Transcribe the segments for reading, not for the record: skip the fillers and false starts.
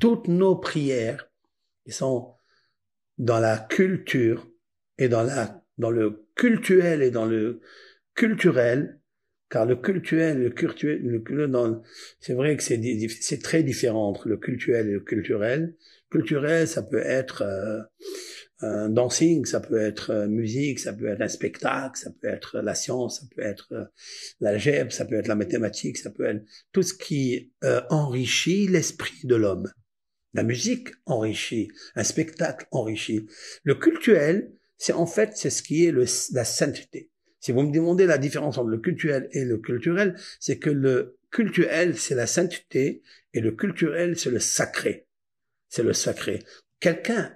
toutes nos prières qui sont dans la culture et dans le cultuel et dans le culturel, car le cultuel, c'est vrai que c'est très différent entre le cultuel et le culturel. Culturel, ça peut être un dancing, ça peut être musique, ça peut être un spectacle, ça peut être la science, ça peut être l'algèbre, ça peut être la mathématique, ça peut être tout ce qui enrichit l'esprit de l'homme. La musique enrichit, un spectacle enrichit. Le cultuel, c'est ce qui est la sainteté. Si vous me demandez la différence entre le cultuel et le culturel, c'est que le cultuel, c'est la sainteté et le culturel, c'est le sacré. C'est le sacré.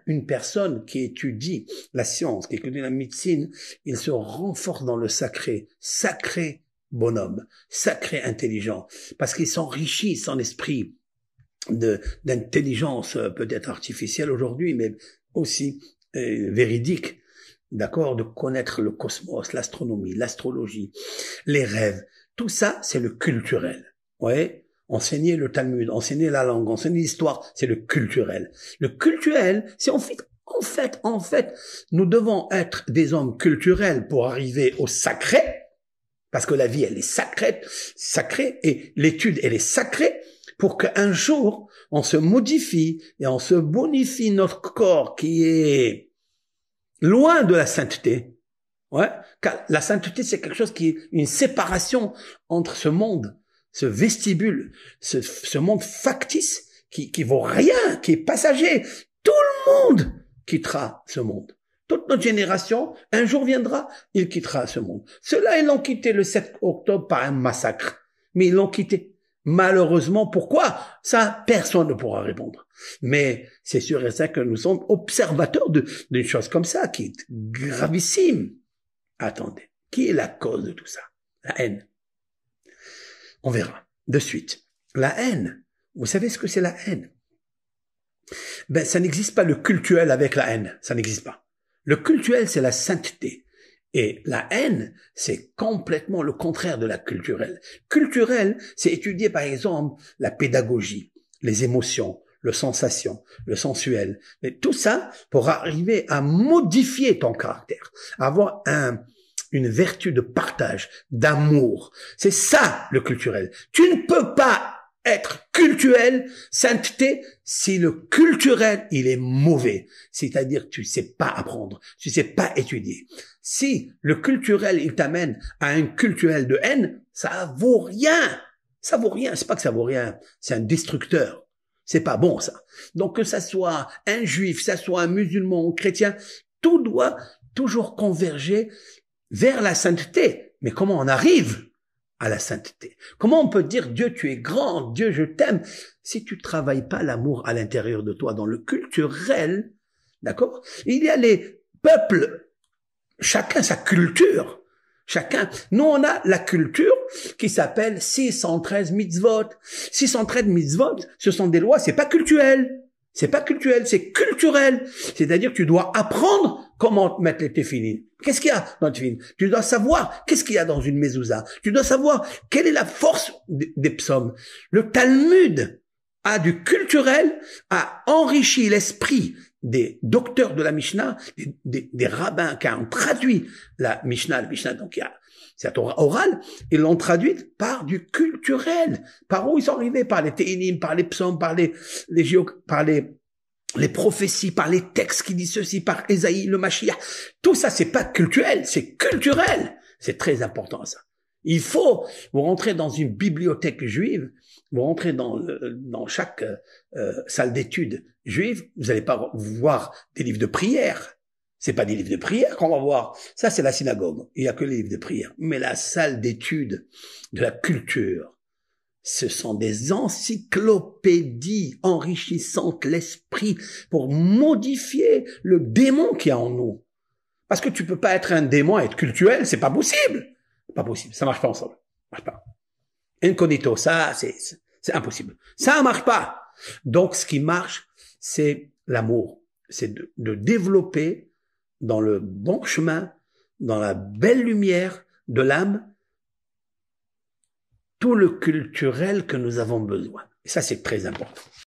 Une personne qui étudie la science, qui étudie la médecine, il se renforce dans le sacré. Sacré bonhomme, sacré intelligent, parce qu'il s'enrichit son esprit d'intelligence peut-être artificielle aujourd'hui, mais aussi véridique. D'accord, de connaître le cosmos, l'astronomie, l'astrologie, les rêves, tout ça, c'est le culturel. Ouais, enseigner le Talmud, enseigner la langue, enseigner l'histoire, c'est le culturel. Le culturel, c'est en fait, nous devons être des hommes culturels pour arriver au sacré, parce que la vie, elle est sacrée, et l'étude, elle est sacrée, pour qu'un jour, on se modifie et on se bonifie notre corps qui est loin de la sainteté. Ouais, car la sainteté, c'est quelque chose qui est une séparation entre ce monde, ce vestibule, ce monde factice qui vaut rien, qui est passager. Tout le monde quittera ce monde. Toute notre génération, un jour viendra, il quittera ce monde. Ceux-là, ils l'ont quitté le 7 octobre par un massacre. Mais ils l'ont quitté. Malheureusement, pourquoi? Ça, personne ne pourra répondre. Mais c'est sûr et certain que nous sommes observateurs d'une chose comme ça, qui est gravissime. Attendez, qui est la cause de tout ça? La haine. On verra de suite. La haine, vous savez ce que c'est la haine? Ben, ça n'existe pas le cultuel avec la haine, ça n'existe pas. Le cultuel, c'est la sainteté. Et la haine, c'est complètement le contraire de la culturelle. Culturelle, c'est étudier par exemple la pédagogie, les émotions, le sensation, le sensuel. Mais tout ça pour arriver à modifier ton caractère, avoir une vertu de partage, d'amour. C'est ça le culturel. Tu ne peux pas être cultuel, sainteté, si le culturel, il est mauvais. C'est-à-dire que tu sais pas apprendre, tu sais pas étudier. Si le culturel, il t'amène à un culturel de haine, ça vaut rien. Ça vaut rien. C'est pas que ça vaut rien. C'est un destructeur. C'est pas bon, ça. Donc, que ça soit un juif, que ça soit un musulman, un chrétien, tout doit toujours converger vers la sainteté. Mais comment on arrive à la sainteté? Comment on peut dire Dieu, tu es grand, Dieu, je t'aime, si tu travailles pas l'amour à l'intérieur de toi, dans le culturel, d'accord? Il y a les peuples, chacun sa culture, nous on a la culture qui s'appelle 613 mitzvot. 613 mitzvot, ce sont des lois, c'est pas culturel. C'est pas culturel, c'est culturel. C'est-à-dire que tu dois apprendre comment mettre les téphilines. Qu'est-ce qu'il y a dans les téphilines? Tu dois savoir qu'est-ce qu'il y a dans une mezouza. Tu dois savoir quelle est la force des psaumes. Le Talmud a du culturel, a enrichi l'esprit des docteurs de la Mishnah, des rabbins qui ont traduit la Mishnah. Donc c'est la Torah orale, ils l'ont traduite par du culturel. Par où ils sont arrivés? Par les Téhilim, par les psaumes, par les prophéties, par les textes qui disent ceci, par Ésaïe, le Mashiach. Tout ça, c'est pas culturel, c'est culturel. C'est très important, ça. Il faut, vous rentrez dans une bibliothèque juive, vous rentrez dans chaque salle d'études juive, vous n'allez pas voir des livres de prière. C'est pas des livres de prière qu'on va voir. Ça, c'est la synagogue. Il y a que les livres de prière. Mais la salle d'études de la culture, ce sont des encyclopédies enrichissantes l'esprit pour modifier le démon qu'il y a en nous. Parce que tu peux pas être un démon et être cultuel, c'est pas possible. Pas possible. Ça marche pas ensemble. Ça marche pas. Incognito, ça, c'est impossible. Ça marche pas. Donc, ce qui marche, c'est l'amour. C'est de développer dans le bon chemin, dans la belle lumière de l'âme, tout le culturel que nous avons besoin. Et ça, c'est très important.